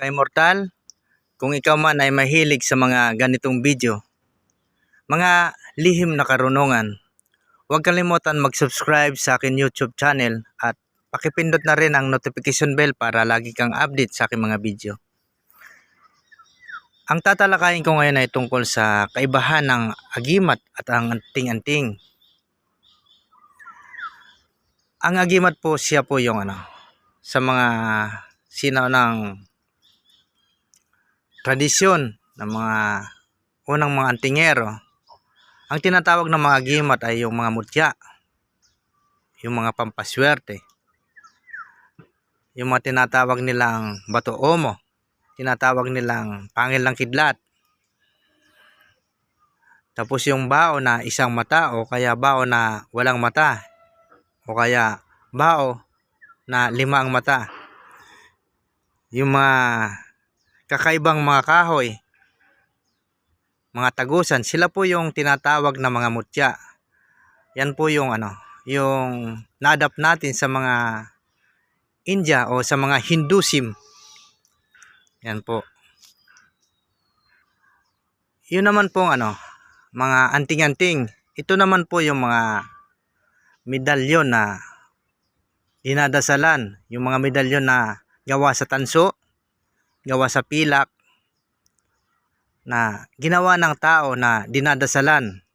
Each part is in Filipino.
Ka-Immortal, kung ikaw man ay mahilig sa mga ganitong video, mga lihim na karunungan, huwag kalimutan mag-subscribe sa akin YouTube channel at pakipindot na rin ang notification bell para lagi kang update sa aking mga video. Ang tatalakayin ko ngayon ay tungkol sa kaibahan ng agimat at ang anting-anting. Ang agimat po, siya po yung sa mga sinaunang tradisyon ng mga unang mga antingero. Ang tinatawag ng mga agimat ay yung mga mutya, yung mga pampaswerte, yung mga tinatawag nilang bato omo, tinatawag nilang pangil ng kidlat. Tapos yung bao na isang mata o kaya bao na walang mata o kaya bao na 5 ang mata. Yung mga kakaibang mga kahoy, mga tagusan, sila po yung tinatawag na mga mutya. Yan po yung yung na-adapt natin sa mga India o sa mga Hinduism. Yan po. Yun naman pong mga anting-anting. Ito naman po yung mga medalyon na dinadasalan, yung mga medalyon na gawa sa tanso, gawa sa pilak, na ginawa ng tao na dinadasalan.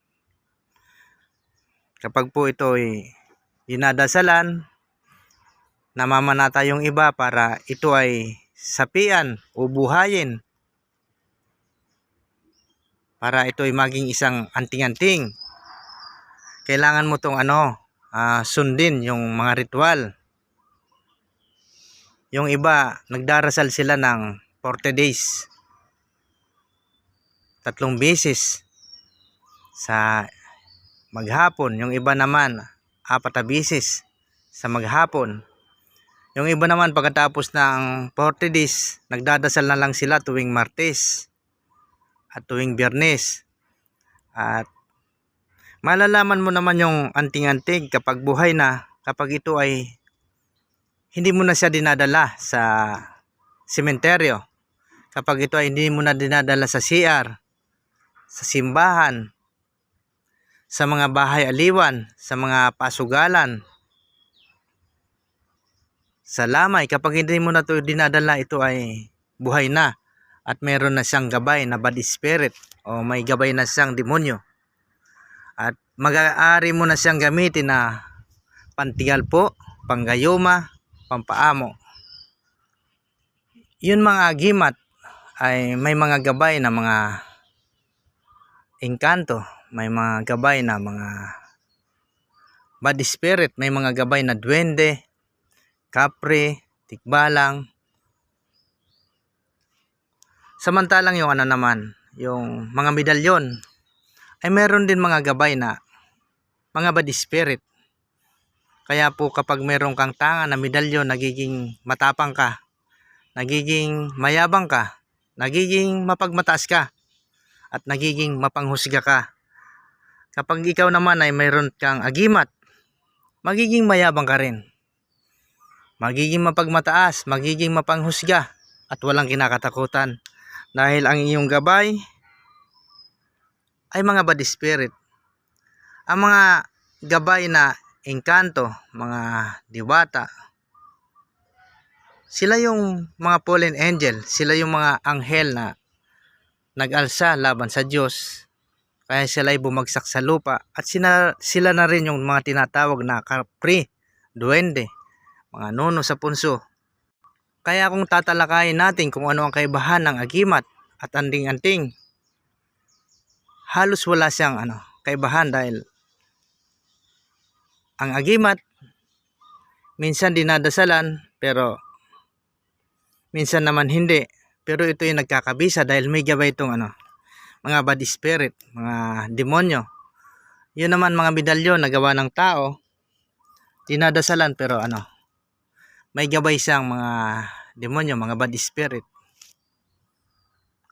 Kapag po ito ay dinadasalan, namamanata yung iba para ito ay sapian o buhayin, para ito ay maging isang anting-anting. Kailangan mo tong sundin yung mga ritual. Yung iba, nagdarasal sila ng 40 days. 3 beses sa maghapon. Yung iba naman, 4 beses sa maghapon. Yung iba naman, pagkatapos ng 40 days, nagdadasal na lang sila tuwing Martes at tuwing Biyernes. At malalaman mo naman yung anting-anting kapag buhay na, kapag ito ay hindi mo na siya dinadala sa sementeryo, kapag ito ay hindi mo na dinadala sa CR, sa simbahan, sa mga bahay aliwan, sa mga pasugalan, sa lamay, kapag hindi mo na ito dinadala, ito ay buhay na at meron na siyang gabay na bad spirit o may gabay na siyang demonyo. At mag-aari mo na siyang gamitin na pantigal po, panggayuma, pampaamo. Yun mga agimat ay may mga gabay na mga engkanto, may mga gabay na mga bad spirit, may mga gabay na duwende, kapre, tikbalang. Samantalang yung naman, yung mga medalyon ay meron din mga gabay na mga bad spirit. Kaya po kapag meron kang tanga na medalyon, nagiging matapang ka, nagiging mayabang ka, nagiging mapagmataas ka, at nagiging mapanghusga ka. Kapag ikaw naman ay mayroon kang agimat, magiging mayabang ka rin, magiging mapagmataas, magiging mapanghusga, at walang kinakatakutan. Dahil ang iyong gabay ay mga bad spirit. Ang mga gabay na engkanto, mga diwata, sila yung mga fallen angel, sila yung mga anghel na nag-alsa laban sa Diyos, kaya sila ay bumagsak sa lupa. At sila na rin yung mga tinatawag na kapre, duwende, mga nuno sa punso. Kaya kung tatalakayin natin kung ano ang kaibahan ng agimat at anting-anting, halos wala siyang kaibahan, dahil ang agimat minsan dinadasalan pero minsan naman hindi. Pero ito yung nagkakabisa dahil may gabay itong mga bad spirit, mga demonyo. Yun naman mga medalyon na gawa ng tao, dinadasalan pero may gabay siyang mga demonyo, mga bad spirit.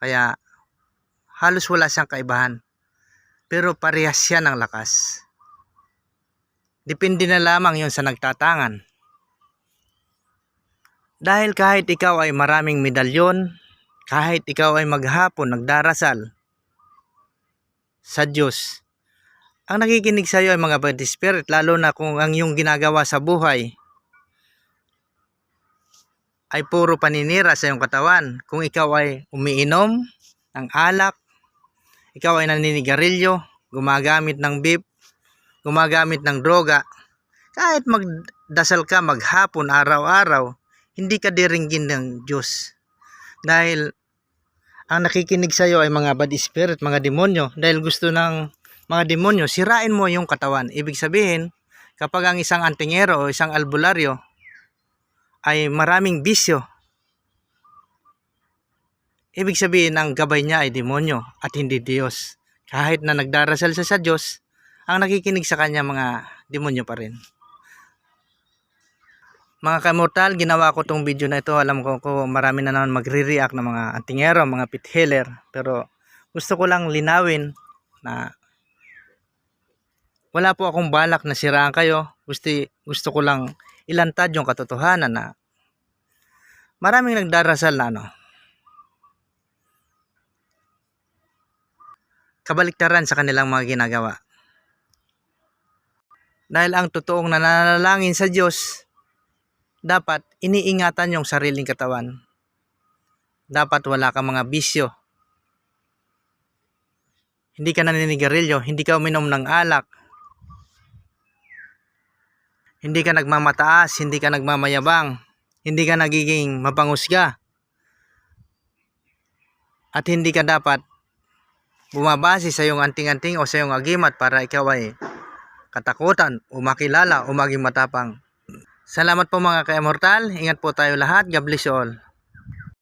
Kaya halos wala siyang kaibahan. Pero parehas siya ng lakas. Depende na lamang yun sa nagtatangan. Dahil kahit ikaw ay maraming medalyon, kahit ikaw ay maghapon nagdarasal sa Diyos, ang nakikinig sa iyo ay mga bad spirit, lalo na kung ang iyong ginagawa sa buhay ay puro paninira sa iyong katawan. Kung ikaw ay umiinom ng alak, ikaw ay naninigarilyo, gumagamit ng vape, gumagamit ng droga, kahit magdasal ka maghapon araw-araw, hindi ka diringgin ng Diyos. Dahil ang nakikinig sa iyo ay mga bad spirit, mga demonyo. Dahil gusto ng mga demonyo, sirain mo yung katawan. Ibig sabihin, kapag ang isang antingero o isang albularyo ay maraming bisyo, ibig sabihin ang gabay niya ay demonyo at hindi Diyos. Kahit na nagdarasal siya sa Diyos, ang nakikinig sa kanya mga demonyo pa rin. Mga kamortal, ginawa ko tong video na ito. Alam ko marami na naman magre-react ng mga antingero, mga pit healer. Pero gusto ko lang linawin na wala po akong balak na siraan kayo. Gusto ko lang ilantad yung katotohanan na maraming nagdarasal na kabaliktaran sa kanilang mga ginagawa. Dahil ang totoong nananalangin sa Diyos, dapat iniingatan yung sariling katawan. Dapat wala kang mga bisyo. Hindi ka naninigarilyo, hindi ka uminom ng alak, hindi ka nagmamataas, hindi ka nagmamayabang, hindi ka nagiging mapangusga, at hindi ka dapat bumabase sa iyong anting-anting o sa iyong agimat para ikaw ay katakutan o makilala o maging matapang. Salamat po mga ka-immortal. Ingat po tayo lahat. God bless you all.